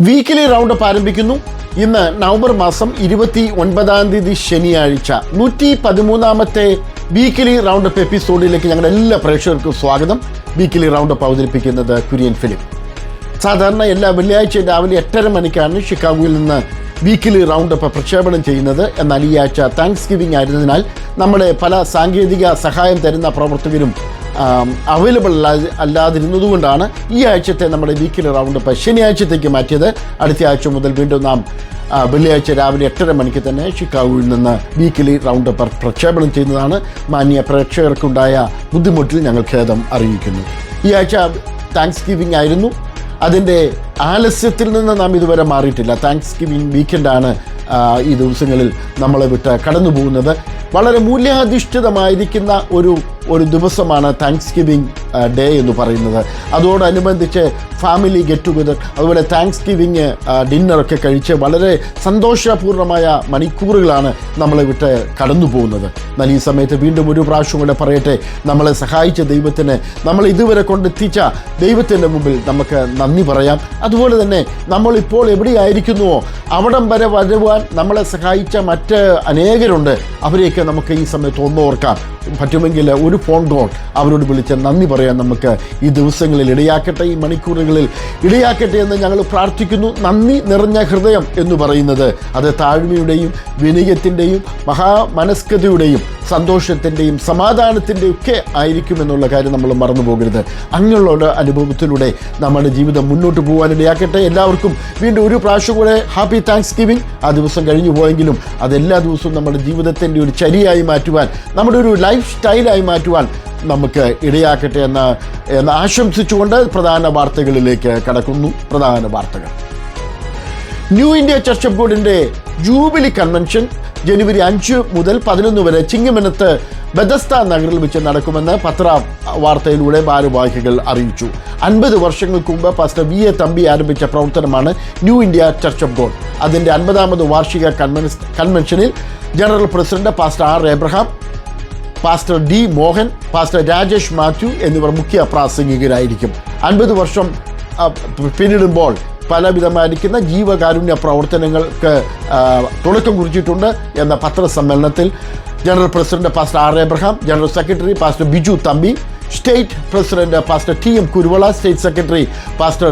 Weekly round up ആരംഭിക്കുന്നു. ഇന്ന് November മാസം 29 ശനിയാഴ്ച 113ാമത്തെ വീക്കിലി റൗണ്ട് അപ്പ് എപ്പിസോഡിലേക്ക് ഞങ്ങളുടെ എല്ലാ പ്രേക്ഷകർക്കും സ്വാഗതം. വീക്കിലി റൗണ്ട് അപ്പ് അവതരിപ്പിക്കുന്നത് കുര്യൻ ഫിലിപ്പ്. സാധാരണ എല്ലാ വെള്ളിയാഴ്ചയും രാവിലെ 8:30 മണിക്കാണ് ഷിക്കാഗോയിൽ നിന്ന് വീക്കിലി റൗണ്ട് അപ്പ് പ്രക്ഷേപണം ചെയ്യുന്നത്. എന്നാൽ ഈ ആഴ്ച താങ്ക്സ് ഗിവിംഗ് ആയിരുന്നതിനാൽ നമ്മുടെ പല സാങ്കേതിക സഹായം തരുന്ന പ്രവർത്തകരും അവൈലബിൾ അല്ലാതിരുന്നതുകൊണ്ടാണ് ഈ ആഴ്ചത്തെ നമ്മുടെ വീക്കിലി റൗണ്ട് അപ്പ് ശനിയാഴ്ചത്തേക്ക് മാറ്റിയത്. അടുത്ത ആഴ്ച മുതൽ വീണ്ടും നാം വെള്ളിയാഴ്ച രാവിലെ 8:30 മണിക്ക് തന്നെ ഷിക്കാഗോയിൽ നിന്ന് വീക്കിലി റൗണ്ട് അപ്പ് പ്രക്ഷേപണം ചെയ്യുന്നതാണ്. മാന്യ പ്രേക്ഷകർക്കുണ്ടായ ബുദ്ധിമുട്ടിൽ ഞങ്ങൾ ഖേദം അറിയിക്കുന്നു. ഈ ആഴ്ച താങ്ക്സ് ഗിവിംഗ് ആയിരുന്നു. അതിൻ്റെ ആലസ്യത്തിൽ നിന്ന് നാം ഇതുവരെ മാറിയിട്ടില്ല. താങ്ക്സ് ഗിവിംഗ് വീക്കെൻഡാണ് ഈ ദിവസങ്ങളിൽ നമ്മളെ വിട്ട് കടന്നു പോകുന്നത്. വളരെ മൂല്യാധിഷ്ഠിതമായിരിക്കുന്ന ഒരു ദിവസമാണ് താങ്ക്സ് ഗിവിംഗ് ഡേ എന്ന് പറയുന്നത്. അതോടനുബന്ധിച്ച് ഫാമിലി ഗെറ്റ് ടുഗദർ, അതുപോലെ താങ്ക്സ് ഗിവിംഗ് ഡിന്നറൊക്കെ കഴിച്ച് വളരെ സന്തോഷപൂർണ്ണമായ മണിക്കൂറുകളാണ് നമ്മളെ വിട്ട് കടന്നു പോകുന്നത്. എന്നാൽ ഈ സമയത്ത് വീണ്ടും ഒരു പ്രാവശ്യം കൂടെ പറയട്ടെ, നമ്മളെ സഹായിച്ച ദൈവത്തിന്, നമ്മൾ ഇതുവരെ കൊണ്ടെത്തിച്ച ദൈവത്തിൻ്റെ മുമ്പിൽ നമുക്ക് നന്ദി പറയാം. അതുപോലെ തന്നെ നമ്മളിപ്പോൾ എവിടെയായിരിക്കുന്നുവോ അവിടം വരെ വരുവാൻ നമ്മളെ സഹായിച്ച മറ്റ് അനേകരുണ്ട്. അവരെയൊക്കെ നമുക്ക് ഈ സമയത്ത് ഓർക്കാം. പറ്റുമെങ്കിൽ ഒരു ഫോൺ കോൾ അവരോട് വിളിച്ച് നന്ദി പറയാൻ നമുക്ക് ഈ ദിവസങ്ങളിൽ ഇടയാക്കട്ടെ, ഈ മണിക്കൂറുകളിൽ ഇടയാക്കട്ടെ എന്ന് ഞങ്ങൾ പ്രാർത്ഥിക്കുന്നു. നന്ദി നിറഞ്ഞ ഹൃദയം എന്ന് പറയുന്നത് അത് താഴ്മയുടെയും വിനയത്തിൻ്റെയും മഹാമനസ്കതയുടെയും സന്തോഷത്തിൻ്റെയും സമാധാനത്തിൻ്റെയും ഒക്കെ ആയിരിക്കുമെന്നുള്ള കാര്യം നമ്മൾ മറന്നു പോകരുത്. അങ്ങനെയുള്ള അനുഭവത്തിലൂടെ നമ്മുടെ ജീവിതം മുന്നോട്ട് പോകാനിടയാക്കട്ടെ. എല്ലാവർക്കും വീണ്ടും ഒരു പ്രാവശ്യം കൂടെ ഹാപ്പി താങ്ക്സ് ഗിവിംഗ്. ആ ദിവസം കഴിഞ്ഞു പോയെങ്കിലും അതെല്ലാ ദിവസവും നമ്മുടെ ജീവിതത്തിൻ്റെ ഒരു ചര്യയായി മാറ്റുവാൻ, നമ്മുടെ ഒരു ലൈഫ് സ്റ്റൈലായി മാറ്റുവാൻ നമുക്ക് ഇടയാക്കട്ടെ എന്ന് ആശംസിച്ചുകൊണ്ട് പ്രധാന വാർത്തകളിലേക്ക് കടക്കുന്നു. പ്രധാന വാർത്തകൾ: ന്യൂ ഇന്ത്യ ചർച്ച് ഓഫ് ഗോഡിൻ്റെ ജൂബിലി കൺവെൻഷൻ ജനുവരി 5 മുതൽ 11 വരെ ചിങ്ങമനത്ത് ബെതസ്ത നഗറിൽ വെച്ച് നടക്കുമെന്ന് പത്രവാർത്തയിലൂടെ ഭാരവാഹികൾ അറിയിച്ചു. 50 വർഷങ്ങൾക്ക് മുമ്പ് പാസ്റ്റർ V.A. തമ്പി ആരംഭിച്ച പ്രവർത്തനമാണ് new India church of God. അതിൻ്റെ 50ാമത് വാർഷിക കൺവെൻഷനിൽ general president pastor R. Abraham, pastor D. Mohan, pastor Rajesh Mathew എന്നിവർ മുഖ്യ പ്രാസംഗികരായിരിക്കും. 50 വർഷം പിന്നിടുമ്പോൾ പലവിധമായിരിക്കുന്ന ജീവകാരുണ്യ പ്രവർത്തനങ്ങൾക്ക് തുടക്കം കുറിച്ചിട്ടുണ്ട് എന്ന പത്രസമ്മേളനത്തിൽ general president pastor R. Abraham, general secretary pastor Biju Thampi, state president pastor T.M. Kuruvila, state secretary pastor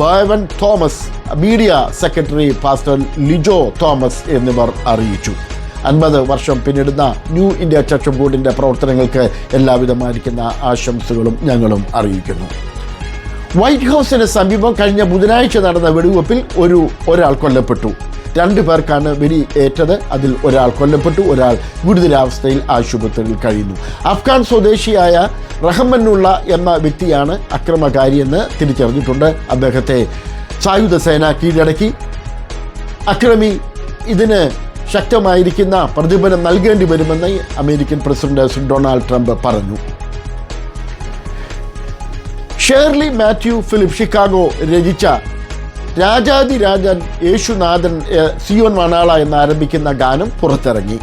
Baivan Thomas, media secretary pastor Lijo Thomas എന്നിവർ അറിയിച്ചു. 50 വർഷം പിന്നിടുന്ന ന്യൂ ഇന്ത്യ ചർച്ച് ഓഫ് ഗോഡിൻ്റെ പ്രവർത്തനങ്ങൾക്ക് എല്ലാവിധമായിരിക്കുന്ന ആശംസകളും ഞങ്ങളും അറിയിക്കുന്നു. വൈറ്റ് ഹൗസിന് സമീപം കഴിഞ്ഞ ബുധനാഴ്ച നടന്ന വെടിവെപ്പിൽ ഒരാൾ കൊല്ലപ്പെട്ടു. 2 പേർക്കാണ് വെടി ഏറ്റത്. അതിൽ ഒരാൾ കൊല്ലപ്പെട്ടു, ഒരാൾ ഗുരുതരാവസ്ഥയിൽ ആശുപത്രിയിൽ കഴിയുന്നു. അഫ്ഗാൻ സ്വദേശിയായ റഹ്മനുള്ള എന്ന വ്യക്തിയാണ് അക്രമകാരിയെന്ന് തിരിച്ചറിഞ്ഞിട്ടുണ്ട്. അദ്ദേഹത്തെ സായുധ സേന കീഴടക്കി. അക്രമി ഇതിന് ശക്തമായിരിക്കുന്ന പ്രതിഫലം നൽകേണ്ടി വരുമെന്ന് അമേരിക്കൻ പ്രസിഡന്റ് ഡൊണാൾഡ് ട്രംപ് പറഞ്ഞു. ഷേർലി മാത്യു ഫിലിപ്പ് ഷിക്കാഗോ രചിച്ച രാജാതിരാജൻ യേശുനാഥൻ സിയോൻ മണാള എന്നാരംഭിക്കുന്ന ഗാനം പുറത്തിറങ്ങി.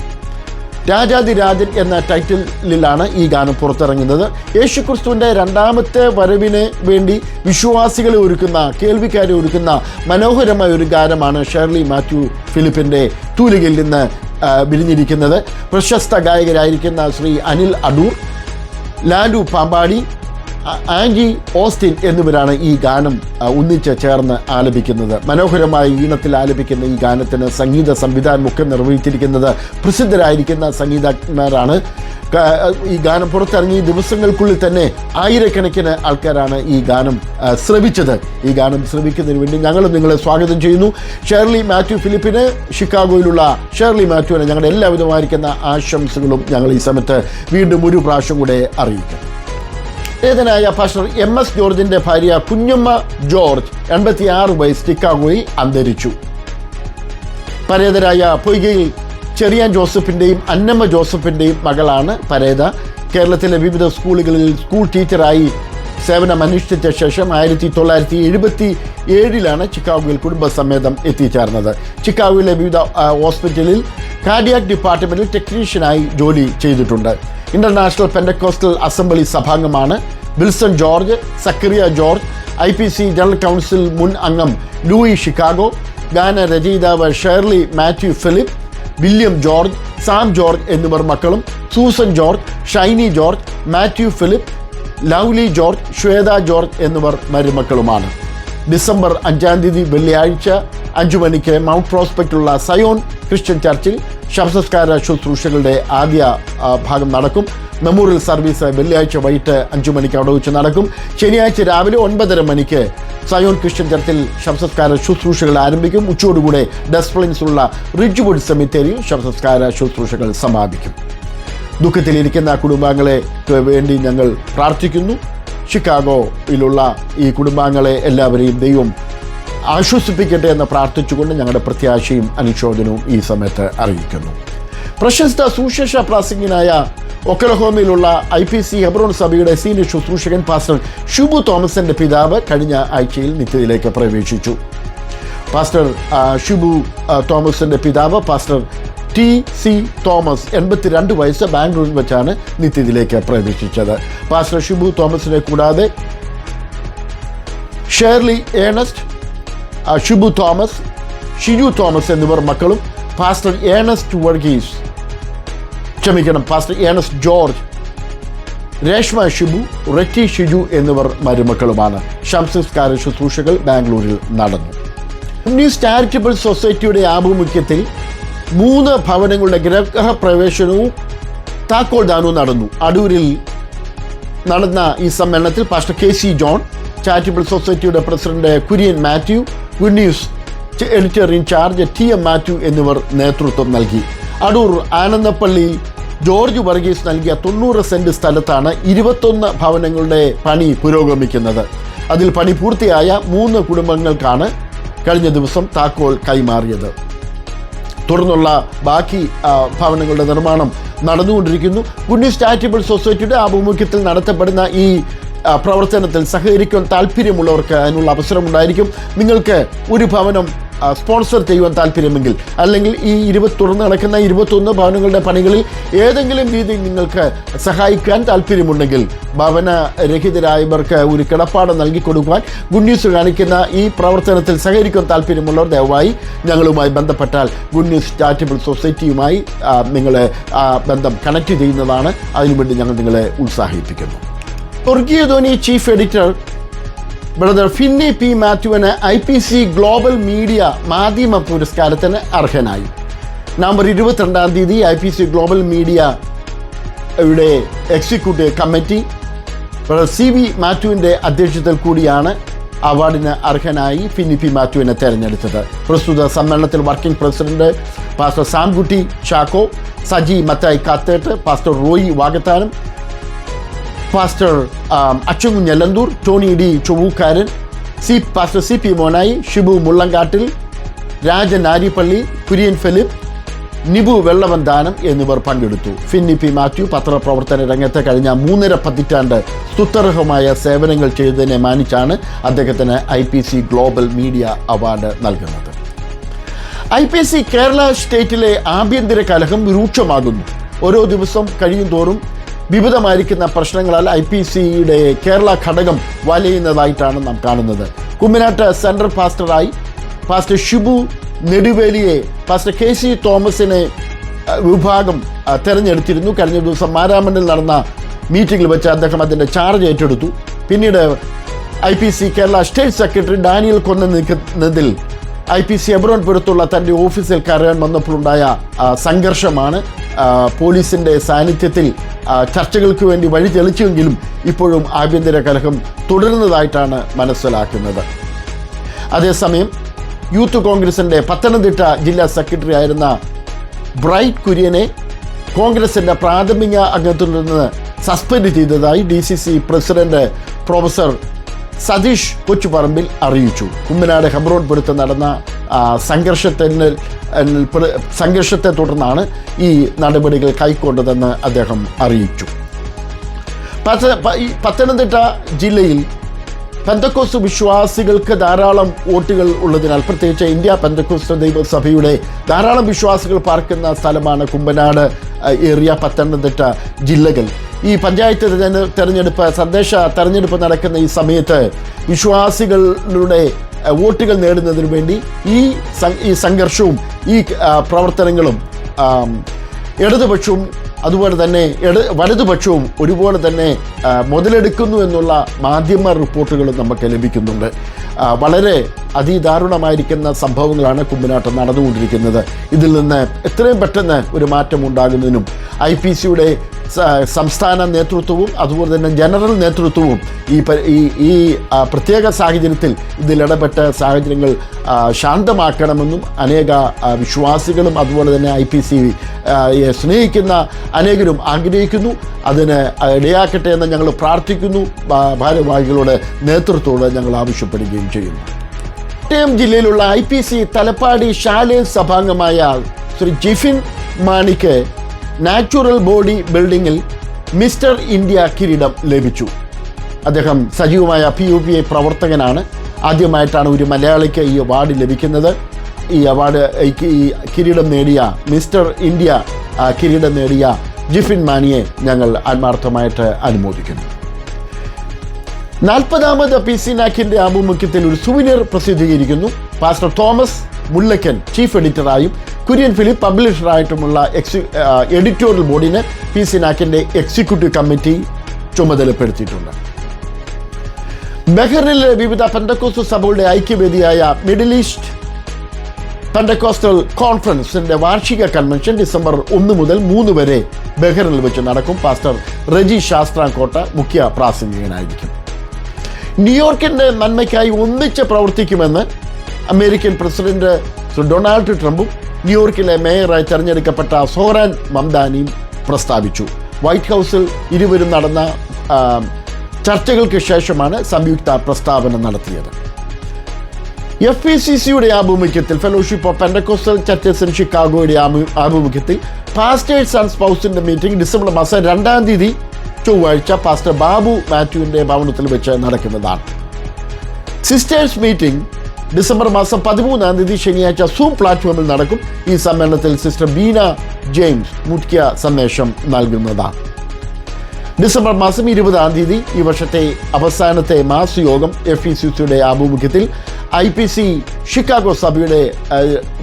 രാജാതിരാജൻ എന്ന ടൈറ്റിലിലാണ് ഈ ഗാനം പുറത്തിറങ്ങുന്നത്. യേശുക്രിസ്തുവിൻ്റെ 2ാമത്തെ വരവിന് വേണ്ടി വിശ്വാസികളെ ഒരുക്കുന്ന, കേൾവിക്കാരെ ഒരുക്കുന്ന മനോഹരമായ ഒരു ഗാനമാണ് ഷേർലി മാത്യു ഫിലിപ്പിൻ്റെ തൂലികയിൽ നിന്ന് വിരിഞ്ഞിരിക്കുന്നത്. പ്രശസ്ത ഗായകരായിരിക്കുന്ന ശ്രീ അനിൽ അടൂർ, ലാലു പാമ്പാടി, ആൻജി ഓസ്റ്റിൻ എന്നിവരാണ് ഈ ഗാനം ഒന്നിച്ച് ചേർന്ന് ആലപിക്കുന്നത്. മനോഹരമായ ഈണത്തിൽ ആലപിക്കുന്ന ഈ ഗാനത്തിന് സംഗീത സംവിധാനമൊക്കെ നിർവഹിച്ചിരിക്കുന്നത് പ്രസിദ്ധരായിരിക്കുന്ന സംഗീതജ്ഞന്മാരാണ്. ഈ ഗാനം പുറത്തിറങ്ങിയ ദിവസങ്ങൾക്കുള്ളിൽ തന്നെ ആയിരക്കണക്കിന് ആൾക്കാരാണ് ഈ ഗാനം ശ്രവിച്ചത്. ഈ ഗാനം ശ്രവിക്കുന്നതിന് വേണ്ടി ഞങ്ങളും നിങ്ങളെ സ്വാഗതം ചെയ്യുന്നു. ഷേർലി മാത്യു ഫിലിപ്പിന്, ഷിക്കാഗോയിലുള്ള ഷേർലി മാത്യുവിന് ഞങ്ങളുടെ എല്ലാവിധമായിരിക്കുന്ന ആശംസകളും ഞങ്ങൾ ഈ സമയത്ത് വീണ്ടും ഒരു പ്രാവശ്യം കൂടെ അറിയിക്കും. ഏതനായ പാസ്റ്റർ M.S. ജോർജിൻ്റെ ഭാര്യ കുഞ്ഞമ്മ ജോർജ് 86 വയസ്സ് ഷിക്കാഗോയിൽ അന്തരിച്ചു. പരേതരായ പൊയ്കയിൽ ചെറിയാൻ ജോസഫിൻ്റെയും അന്നമ്മ ജോസഫിൻ്റെയും മകളാണ് പരേത. കേരളത്തിലെ വിവിധ സ്കൂളുകളിൽ സ്കൂൾ ടീച്ചറായി സേവനമനുഷ്ഠിച്ച ശേഷം 1977 ചിക്കാഗോയിൽ കുടുംബസമേതം എത്തിച്ചേർന്നത്. ചിക്കാഗോയിലെ വിവിധ ഹോസ്പിറ്റലിൽ കാർഡിയാക് ഡിപ്പാർട്ട്മെൻറ്റിൽ ടെക്നീഷ്യനായി ജോലി ചെയ്തിട്ടുണ്ട്. ഇന്റർനാഷണൽ പെൻഡക്കോസ്റ്റൽ അസംബ്ലി സഭാംഗമാണ്. Wilson George, Zachariah George, IPC general council മുൻ അംഗം ലൂയി ഷിക്കാഗോ, ഗാന രചയിതാവ് Shirley Mathew Philip, William George, Sam George എന്നിവർ മക്കളും, Susan George, Shiny George, Mathew Philip, Lovely George, Shweta George എന്നിവർ മരുമക്കളുമാണ്. ഡിസംബർ 5 തീയതി വെള്ളിയാഴ്ച 5 മണിക്ക് മൗണ്ട് പ്രോസ്പെക്റ്റുള്ള സയോൺ ക്രിസ്ത്യൻ ചർച്ചിൽ ശവസംസ്കാര ശുശ്രൂഷകളുടെ ആദ്യ ഭാഗം നടക്കും. മെമ്മോറിയൽ സർവീസ് വെള്ളിയാഴ്ച വൈകിട്ട് 5 മണിക്ക് അവിടെ വെച്ച് നടക്കും. ശനിയാഴ്ച രാവിലെ 9:30 മണിക്ക് സയോൺ ക്രിസ്ത്യൻ ചർച്ചിൽ ശവസംസ്കാര ശുശ്രൂഷകൾ ആരംഭിക്കും. ഉച്ചയോടുകൂടെ ഡെസ്പ്ലിൻസുള്ള റിഡ്ജ്വുഡ് സെമിത്തേരിയിൽ ശവസംസ്കാര ശുശ്രൂഷകൾ സമാപിക്കും. ദുഃഖത്തിലിരിക്കുന്ന കുടുംബാംഗങ്ങളെ വേണ്ടി ഞങ്ങൾ പ്രാർത്ഥിക്കുന്നു. ഷിക്കാഗോയിലുള്ള ഈ കുടുംബാംഗങ്ങളെ എല്ലാവരെയും ദൈവം ആശ്വസിപ്പിക്കട്ടെ എന്ന് പ്രാർത്ഥിച്ചുകൊണ്ട് ഞങ്ങളുടെ പ്രത്യാശയും അനുശോചനവും ഈ സമയത്ത് അറിയിക്കുന്നു. പ്രശസ്ത സുവിശേഷ പ്രാസംഗികനായ ഒക്ലഹോമയിലുള്ള IPC ഹെബ്രോൺ സഭയുടെ സീനിയർ ശുശ്രൂഷകൻ പാസ്റ്റർ ഷിബു തോമസിൻ്റെ പിതാവ് കഴിഞ്ഞ ആഴ്ചയിൽ നിത്യതയിലേക്ക് പ്രവേശിച്ചു. പാസ്റ്റർ ഷിബു തോമസിൻ്റെ പിതാവ് പാസ്റ്റർ TC തോമസ് 82 വയസ്സ് ബാംഗ്ലൂരിൽ വെച്ചാണ് നിത്യതയിലേക്ക് പ്രവേശിച്ചത്. പാസ്റ്റർ ഷിബു തോമസിനെ കൂടാതെ Shirley Ernest, Shibu Thomas, Shiju Thomas എന്നിവർ മക്കളും, pastor Ernest Varghese, pastor Ernest George, Reshma Shibu, Retty Shiju എന്നിവർ മരുമക്കളുമാണ്. ശവസംസ്കാര ശുശ്രൂഷകൾ ബാംഗ്ലൂരിൽ നടന്നു. ന്യൂസ് ചാരിറ്റബിൾ സൊസൈറ്റിയുടെ ആഭിമുഖ്യത്തിൽ 3 ഭവനങ്ങളുടെ ഗൃഹപ്രവേശനവും താക്കോൽ ദാനവും നടന്നു. അടൂരിൽ നടന്ന ഈ സമ്മേളനത്തിൽ പാസ്റ്റർ KC ജോൺ, ചാരിറ്റബിൾ സൊസൈറ്റിയുടെ president Kurian Mathew, good news editor in charge TM Mathew എന്നിവർ നേതൃത്വം നൽകി. അടൂർ ആനന്ദപ്പള്ളി ജോർജ് വർഗീസ് നൽകിയ 90 സെന്റ് സ്ഥലത്താണ് 21 ഭവനങ്ങളുടെ പണി പുരോഗമിക്കുന്നത്. അതിൽ പണി പൂർത്തിയായ 3 കുടുംബങ്ങൾക്കാണ് കഴിഞ്ഞ ദിവസം താക്കോൽ കൈമാറിയത്. തുടർന്നുള്ള ബാക്കി ഭവനങ്ങളുടെ നിർമ്മാണം നടന്നുകൊണ്ടിരിക്കുന്നു. ഗുഡ് ന്യൂസ് ചാരിറ്റബിൾ സൊസൈറ്റിയുടെ ആഭിമുഖ്യത്തിൽ നടത്തപ്പെടുന്ന ഈ പ്രവർത്തനത്തിൽ സഹകരിക്കാൻ താല്പര്യമുള്ളവർക്ക് അതിനുള്ള അവസരമുണ്ടായിരിക്കും. നിങ്ങൾക്ക് ഒരു ഭവനം സ്പോൺസർ ചെയ്യുവാൻ താല്പര്യമെങ്കിൽ, അല്ലെങ്കിൽ ഈ തുറന്ന് നടക്കുന്ന 21 ഭവനങ്ങളുടെ പണികളിൽ ഏതെങ്കിലും രീതിയിൽ നിങ്ങൾക്ക് സഹായിക്കാൻ താല്പര്യമുണ്ടെങ്കിൽ, ഭവനരഹിതരായവർക്ക് ഒരു കിടപ്പാടം നൽകി കൊടുക്കുവാൻ ഗുഡ് ന്യൂസ് കാണിക്കുന്ന ഈ പ്രവർത്തനത്തിൽ സഹകരിക്കാൻ താല്പര്യമുള്ളവർ ദയവായി ഞങ്ങളുമായി ബന്ധപ്പെട്ടാൽ ഗുഡ് ന്യൂസ് ചാരിറ്റബിൾ സൊസൈറ്റിയുമായി നിങ്ങളെ ബന്ധം കണക്ട് ചെയ്യുന്നതാണ്. അതിനുവേണ്ടി ഞങ്ങൾ നിങ്ങളെ ഉത്സാഹിപ്പിക്കുന്നു. സ്വർഗീയ ധ്വനി chief editor brother Finny P. മാത്യുവിന് IPC global media മാധ്യമ പുരസ്കാരത്തിന് അർഹനായി. നവംബർ 22 തീയതി IPC ഗ്ലോബൽ മീഡിയയുടെ എക്സിക്യൂട്ടീവ് കമ്മിറ്റി ബ്രദർ CV മാത്യുവിൻ്റെ അധ്യക്ഷതയിൽ കൂടിയാണ് അവാർഡിന് അർഹനായി ഫിന്നി P. മാത്യുവിനെ തെരഞ്ഞെടുത്തത്. പ്രസ്തുത സമ്മേളനത്തിൽ working president pastor Samkutty Chacko, Saji Mathai Kathettu, pastor Roy Vakathanam, pastor Achukunju Ellanthoor, Tony D Chovvookkaran, pastor CP Monai, Shibu Mullankattil, Rajan Aripally, Kurian Philip, Nibu Vellavanthanam എന്നിവർ പങ്കെടുത്തു. ഫിന്നി P. മാത്യു പത്രപ്രവർത്തന രംഗത്ത് കഴിഞ്ഞ 3.5 പതിറ്റാണ്ട് സ്തുത്യർഹമായ സേവനങ്ങൾ ചെയ്തതിനെ മാനിച്ചാണ് അദ്ദേഹത്തിന് IPC ഗ്ലോബൽ മീഡിയ അവാർഡ് നൽകുന്നത്. IPC കേരള സ്റ്റേറ്റിലെ ആഭ്യന്തര കലഹം രൂക്ഷമാകുന്നു. ഓരോ ദിവസം കഴിയും തോറും വിവിധമായിരിക്കുന്ന പ്രശ്നങ്ങളാൽ IPCയുടെ കേരള ഘടകം വലയുന്നതായിട്ടാണ് നാം കാണുന്നത്. കുമ്മനാട്ട് സെൻട്രൽ പാസ്റ്ററായി പാസ്റ്റർ ഷിബു നെടുവേലിയെ പാസ്റ്റർ KC തോമസിനെ വിഭാഗം തെരഞ്ഞെടുത്തിരുന്നു. കഴിഞ്ഞ ദിവസം മാരാമണ്ണിൽ നടന്ന മീറ്റിംഗിൽ വെച്ച് അദ്ദേഹം അതിൻ്റെ ചാർജ് ഏറ്റെടുത്തു. പിന്നീട് IPC Kerala state secretary Daniel കൊന്നു നിൽക്കുന്നതിൽ IPC ഹെബ്രോൺ പുരത്തുള്ള തൻ്റെ ഓഫീസിൽ കയറാൻ വന്നപ്പോഴുണ്ടായ സംഘർഷമാണ് പോലീസിൻ്റെ സാന്നിധ്യത്തിൽ ചർച്ചകൾക്ക് വേണ്ടി വഴി തെളിച്ചുവെങ്കിലും ഇപ്പോഴും ആഭ്യന്തര കലഹം തുടരുന്നതായിട്ടാണ് മനസ്സിലാക്കുന്നത്. അതേസമയം യൂത്ത് കോൺഗ്രസിൻ്റെ പത്തനംതിട്ട ജില്ലാ സെക്രട്ടറി ആയിരുന്ന ബ്രൈറ്റ് കുര്യനെ കോൺഗ്രസിൻ്റെ പ്രാഥമിക അംഗത്തിൽ നിന്ന് സസ്പെൻഡ് ചെയ്തതായി DCC president professor Satheesh Kochuparambil അറിയിച്ചു. കുമ്മനാട് ഹെബ്രോൺ പുരത്ത് നടന്ന സംഘർഷത്തെ തുടർന്നാണ് ഈ നടപടികൾ കൈക്കൊണ്ടതെന്ന് അദ്ദേഹം അറിയിച്ചു. പത്തനംതിട്ട ജില്ലയിൽ പെന്തക്കോസ്ത് വിശ്വാസികൾക്ക് ധാരാളം വോട്ടുകൾ ഉള്ളതിനാൽ, പ്രത്യേകിച്ച് ഇന്ത്യ പെന്തക്കോസ്ത് ദൈവസഭയുടെ ധാരാളം വിശ്വാസികൾ പാർക്കുന്ന സ്ഥലമാണ് കുമ്പനാട് ഏരിയ, പത്തനംതിട്ട ജില്ലകൾ. ഈ പഞ്ചായത്ത് തെരഞ്ഞെടുപ്പ് തദ്ദേശ തെരഞ്ഞെടുപ്പ് നടക്കുന്ന ഈ സമയത്ത് വിശ്വാസികളുടെ വോട്ടുകൾ നേടുന്നതിന് വേണ്ടി ഈ സംഘർഷവും ഈ പ്രവർത്തനങ്ങളും ഇടതുപക്ഷവും അതുപോലെ തന്നെ വലതുപക്ഷവും ഒരുപോലെ തന്നെ മുതലെടുക്കുന്നു എന്നുള്ള മാധ്യമ റിപ്പോർട്ടുകളും നമുക്ക് ലഭിക്കുന്നുണ്ട്. വളരെ അതിദാരുണമായിരിക്കുന്ന സംഭവങ്ങളാണ് കുമ്പനാട്ടം നടന്നുകൊണ്ടിരിക്കുന്നത്. ഇതിൽ നിന്ന് എത്രയും പെട്ടെന്ന് ഒരു മാറ്റം ഉണ്ടാകുന്നതിനും IPCയുടെ സംസ്ഥാന നേതൃത്വവും അതുപോലെ തന്നെ ജനറൽ നേതൃത്വവും ഈ പ്രത്യേക സാഹചര്യത്തിൽ ഇതിലിടപെട്ട സാഹചര്യങ്ങൾ ശാന്തമാക്കണമെന്നും അനേക വിശ്വാസികളും അതുപോലെ തന്നെ IPCയെ സ്നേഹിക്കുന്ന അനേകരും ആഗ്രഹിക്കുന്നു. അതിന് ഇടയാക്കട്ടെ എന്ന് ഞങ്ങൾ പ്രാർത്ഥിക്കുന്നു. ഭാരവാഹികളുടെ നേതൃത്വത്തോട് ഞങ്ങൾ ആവശ്യപ്പെടുകയും ചെയ്യുന്നു. കോട്ടയം ജില്ലയിലുള്ള IPC തലപ്പാടി ശാലേം സഭാംഗമായ ശ്രീ ജിഫിൻ മാണിക്ക് നാച്ചുറൽ ബോഡി ബിൽഡിങ്ങിൽ മിസ്റ്റർ ഇന്ത്യ കിരീടം ലഭിച്ചു. അദ്ദേഹം സജീവമായ PUPA പ്രവർത്തകനാണ്. ആദ്യമായിട്ടാണ് ഒരു മലയാളിക്ക് ഈ അവാർഡ് ലഭിക്കുന്നത്. ഈ അവാർഡ് ഈ കിരീടം നേടിയ മിസ്റ്റർ ഇന്ത്യ കിരീടം നേടിയ ജിഫിൻ മാനിയെ ഞങ്ങൾ ആത്മാർത്ഥമായിട്ട് അനുമോദിക്കുന്നു. 40ാമത് PCNAC ആഭിമുഖ്യത്തിൽ ഒരു സുവനീർ പ്രസിദ്ധീകരിക്കുന്നു. പാസ്റ്റർ തോമസ് മുല്ലക്കൻ ചീഫ് എഡിറ്ററായും കുര്യൻ ഫിലിപ്പ് പബ്ലിഷറായിട്ടുമുള്ള എഡിറ്റോറിയൽ ബോർഡിന് PCNAC എക്സിക്യൂട്ടീവ് കമ്മിറ്റി ചുമതലപ്പെടുത്തിയിട്ടുണ്ട്. ബഹ്റിനിലെ വിവിധ പെന്തക്കോസ്തൽ സഭകളുടെ ഐക്യവേദിയായ മിഡിൽ ഈസ്റ്റ് പെന്തക്കോസ്റ്റൽ കോൺഫറൻസിന്റെ വാർഷിക കൺവെൻഷൻ ഡിസംബർ 1 മുതൽ 3 വരെ ബഹ്റിനിൽ വെച്ച് നടക്കും. പാസ്റ്റർ റജി ശാസ്ത്രാംകോട്ട മുഖ്യ പ്രാസംഗികനായിരിക്കും. ന്യൂയോർക്കിന്റെ നന്മയ്ക്കായി ഒന്നിച്ച് പ്രവർത്തിക്കുമെന്ന് അമേരിക്കൻ പ്രസിഡന്റ് ഡൊണാൾഡ് ട്രംപും ന്യൂയോർക്കിലെ മേയറായി തെരഞ്ഞെടുക്കപ്പെട്ട സോഹ്റാൻ മംദാനിയും പ്രസ്താവിച്ചു. വൈറ്റ് ഹൗസിൽ ഇരുവരും നടന്ന ചർച്ചകൾക്ക് ശേഷമാണ് സംയുക്ത പ്രസ്താവന നടത്തിയത്. FPCCയുടെ ആഭിമുഖ്യത്തിൽ Fellowship of Pentecostal Churches in ഷിക്കാഗോയുടെ ആഭിമുഖ്യത്തിൽ പാസ്റ്റേഴ്സ് ആൻഡ് സ്പൗസിന്റെ മീറ്റിംഗ് ഡിസംബർ മാസം 2-ാം തീയതി ചൊവ്വാഴ്ച പാസ്റ്റർ ബാബു മാത്യുവിന്റെ ഭവനത്തിൽ വെച്ച് നടക്കുന്നതാണ്. സിസ്റ്റേഴ്സ് മീറ്റിംഗ് ഡിസംബർ മാസം 13-ാം തീയതി ശനിയാഴ്ച സൂം പ്ലാറ്റ്ഫോമിൽ നടക്കും. ഈ സമ്മേളനത്തിൽ സിസ്റ്റർ ബീന ജെയിംസ് മുഖ്യ സന്ദേശം നൽകുന്നതാണ്. ഡിസംബർ മാസം 20-ാം തീയതി ഈ വർഷത്തെ അവസാനത്തെ മാസ് യോഗം FPCCയുടെ ആഭിമുഖ്യത്തിൽ IPC ഷിക്കാഗോ സഭയുടെ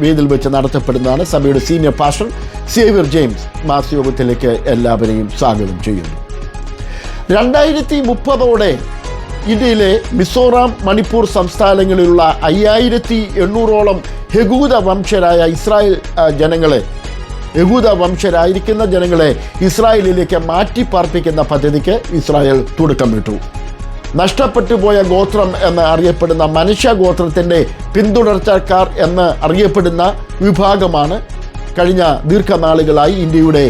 വേദിയിൽ വെച്ച് നടത്തപ്പെടുന്നതാണ്. സഭയുടെ senior pastor Xavier James mass യോഗത്തിലേക്ക് എല്ലാവരെയും സ്വാഗതം ചെയ്യുന്നു. 2030ഓടെ ഇന്ത്യയിലെ മിസോറാം മണിപ്പൂർ സംസ്ഥാനങ്ങളിലുള്ള 5800ഓളം യഹൂദ വംശരായിരിക്കുന്ന ജനങ്ങളെ ഇസ്രായേലിലേക്ക് മാറ്റിപ്പാർപ്പിക്കുന്ന പദ്ധതിക്ക് ഇസ്രായേൽ തുടക്കമിട്ടു. നഷ്ടപ്പെട്ടു പോയ ഗോത്രം എന്ന് അറിയപ്പെടുന്ന മനുഷ്യ ഗോത്രത്തിൻ്റെ പിന്തുടർച്ചക്കാർ എന്ന് അറിയപ്പെടുന്ന വിഭാഗമാണ് കഴിഞ്ഞ ദീർഘനാളുകളായി ഇന്ത്യയുടെ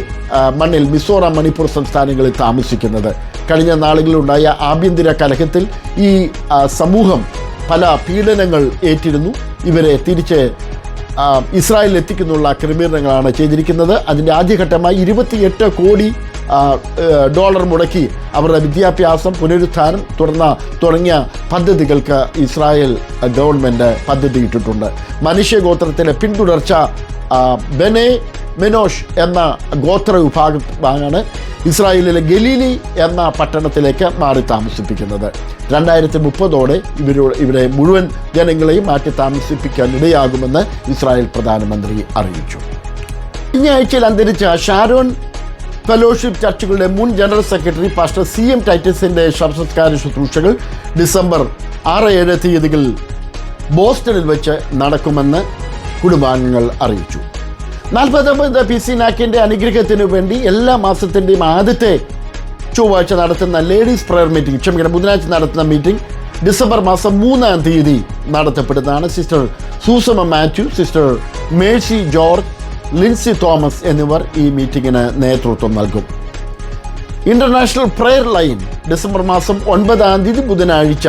മണ്ണിൽ മിസോറാം മണിപ്പൂർ സംസ്ഥാനങ്ങളിൽ താമസിക്കുന്നത്. കഴിഞ്ഞ നാളുകളിലുണ്ടായ ആഭ്യന്തര കലഹത്തിൽ ഈ സമൂഹം പല പീഡനങ്ങൾ ഏറ്റിരുന്നു. ഇവരെ തിരിച്ച് ഇസ്രായേലിൽ എത്തിക്കുന്നുള്ള ക്രമീകരണങ്ങളാണ് ചെയ്തിരിക്കുന്നത്. അതിൻ്റെ ആദ്യഘട്ടമായി 28 കോടി ഡോളർ മുടക്കി അവരുടെ വിദ്യാഭ്യാസം, പുനരുത്ഥാനം തുടങ്ങിയ പദ്ധതികൾക്ക് ഇസ്രായേൽ ഗവൺമെൻറ് പദ്ധതിയിട്ടിട്ടുണ്ട്. മനുഷ്യഗോത്രത്തിലെ പിന്തുടർച്ച ബെനെ മെനോഷ് എന്ന ഗോത്ര വിഭാഗമാണ് ഇസ്രായേലിലെ ഗലീലി എന്ന പട്ടണത്തിലേക്ക് മാറി താമസിപ്പിക്കുന്നത്. 2030ഓടെ ഇവരെ മുഴുവൻ ജനങ്ങളെയും മാറ്റി താമസിപ്പിക്കാൻ ഇടയാകുമെന്ന് ഇസ്രായേൽ പ്രധാനമന്ത്രി അറിയിച്ചു. കഴിഞ്ഞ ആഴ്ചയിൽ അന്തരിച്ച ഷാരോൺ ഫെലോഷിപ്പ് ചർച്ചുകളുടെ മുൻ ജനറൽ സെക്രട്ടറി പാസ്റ്റർ CM ടൈറ്റസിൻ്റെ ശവസംസ്കാര ശുശ്രൂഷകൾ ഡിസംബർ 6-7 തീയതികളിൽ ബോസ്റ്റണിൽ വെച്ച് നടക്കുമെന്ന് കുടുംബാംഗങ്ങൾ അറിയിച്ചു. 40ാമത് PCNAC അനുഗ്രഹത്തിനു വേണ്ടി എല്ലാ മാസത്തിൻ്റെയും ആദ്യത്തെ ചൊവ്വാഴ്ച നടത്തുന്ന ലേഡീസ് പ്രയർ മീറ്റിംഗ് ബുധനാഴ്ച നടത്തുന്ന മീറ്റിംഗ് ഡിസംബർ മാസം 3-ാം തീയതി നടത്തപ്പെടുന്നതാണ്. സിസ്റ്റർ സൂസമ്മ മാത്യു, സിസ്റ്റർ മേഴ്സി ജോർജ്, ലിൻസി തോമസ് എന്നിവർ ഈ മീറ്റിങ്ങിന് നേതൃത്വം നൽകും. ഇന്റർനാഷണൽ പ്രയർ ലൈൻ ഡിസംബർ മാസം 9-ാം തീയതി ബുധനാഴ്ച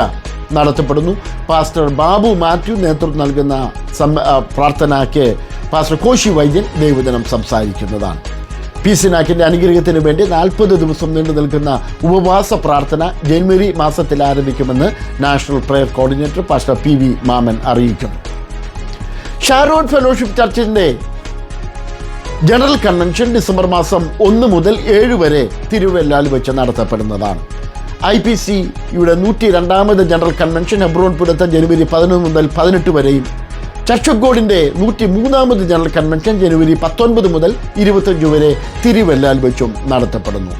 നടത്തപ്പെടുന്നു. പാസ്റ്റർ ബാബു മാത്യു നേതൃത്വം നൽകുന്ന പ്രാർത്ഥനയ്ക്ക് പാസ്റ്റർ കോശി വൈദ്യൻ ദൈവദിനം സംസാരിക്കുന്നതാണ്. PCNAC അനുഗ്രഹത്തിന് വേണ്ടി 40 ദിവസം നീണ്ടു നിൽക്കുന്ന ഉപവാസ പ്രാർത്ഥന ജനുവരി മാസത്തിൽ ആരംഭിക്കുമെന്ന് national prayer coordinator pastor PV Mammen അറിയിക്കുന്നു. ഷാരോൺ ഫെലോഷിപ്പ് ചർച്ചിൻ്റെ ജനറൽ കൺവെൻഷൻ ഡിസംബർ മാസം 1 മുതൽ 7 വരെ തിരുവല്ലയിൽ വെച്ച് നടത്തപ്പെടുന്നതാണ്. IPCയുടെ 102ാമത് ജനറൽ കൺവെൻഷൻ ഹെബ്രോൺ പുരത്ത് ജനുവരി 11 മുതൽ 18 വരെയും ചർച്ച് ഓഫ് ഗോഡിൻ്റെ 103ാമത് ജനറൽ കൺവെൻഷൻ ജനുവരി 19 മുതൽ 25 വരെ തിരുവല്ലയിൽ വെച്ചും നടത്തപ്പെടുന്നു.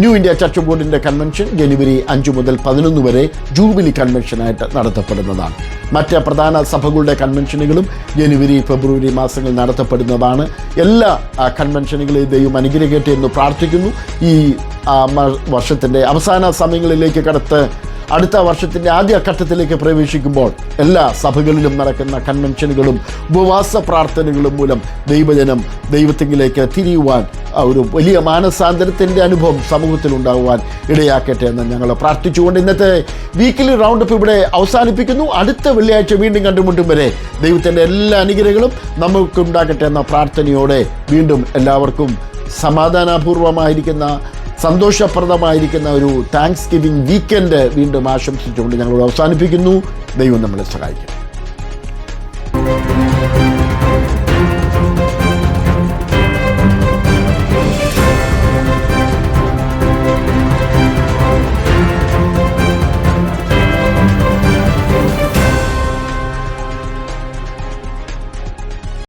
ന്യൂ ഇന്ത്യ ചർച്ച് ഓഫ് ഗോഡിൻ്റെ കൺവെൻഷൻ ജനുവരി 5 മുതൽ 11 വരെ ജൂബിലി കൺവെൻഷനായിട്ട് നടത്തപ്പെടുന്നതാണ്. മറ്റ് പ്രധാന സഭകളുടെ കൺവെൻഷനുകളും ജനുവരി ഫെബ്രുവരി മാസങ്ങളിൽ നടത്തപ്പെടുന്നതാണ്. എല്ലാ കൺവെൻഷനുകളെയും ദൈവം അനുഗ്രഹിക്കട്ടെ എന്ന് പ്രാർത്ഥിക്കുന്നു. ഈ വർഷത്തിൻ്റെ അവസാന സമയങ്ങളിലേക്ക് കടത്ത് അടുത്ത വർഷത്തിൻ്റെ ആദ്യ ഘട്ടത്തിലേക്ക് പ്രവേശിക്കുമ്പോൾ എല്ലാ സഭകളിലും നടക്കുന്ന കൺവെൻഷനുകളും ഉപവാസ പ്രാർത്ഥനകളും മൂലം ദൈവജനം ദൈവത്തിലേക്ക് തിരിയുവാൻ ഒരു വലിയ മാനസാന്തരത്തിൻ്റെ അനുഭവം സമൂഹത്തിലുണ്ടാകുവാൻ ഇടയാക്കട്ടെ എന്ന് ഞങ്ങൾ പ്രാർത്ഥിച്ചുകൊണ്ട് ഇന്നത്തെ വീക്കിലി റൗണ്ട് അപ്പ് ഇവിടെ അവസാനിപ്പിക്കുന്നു. അടുത്ത വെള്ളിയാഴ്ച വീണ്ടും കണ്ടുമുട്ടും വരെ ദൈവത്തിൻ്റെ എല്ലാ അനുഗ്രഹങ്ങളും നമുക്കുണ്ടാകട്ടെ എന്ന പ്രാർത്ഥനയോടെ വീണ്ടും എല്ലാവർക്കും സമാധാനപൂർവമായിരിക്കുന്ന സന്തോഷപ്രദമായിരിക്കുന്ന ഒരു താങ്ക്സ് ഗിവിംഗ് വീക്കെൻഡ് വീണ്ടും ആശംസിച്ചുകൊണ്ട് ഞങ്ങൾ അവസാനിപ്പിക്കുന്നു. ദൈവം നമ്മളെ സഹായിക്കും.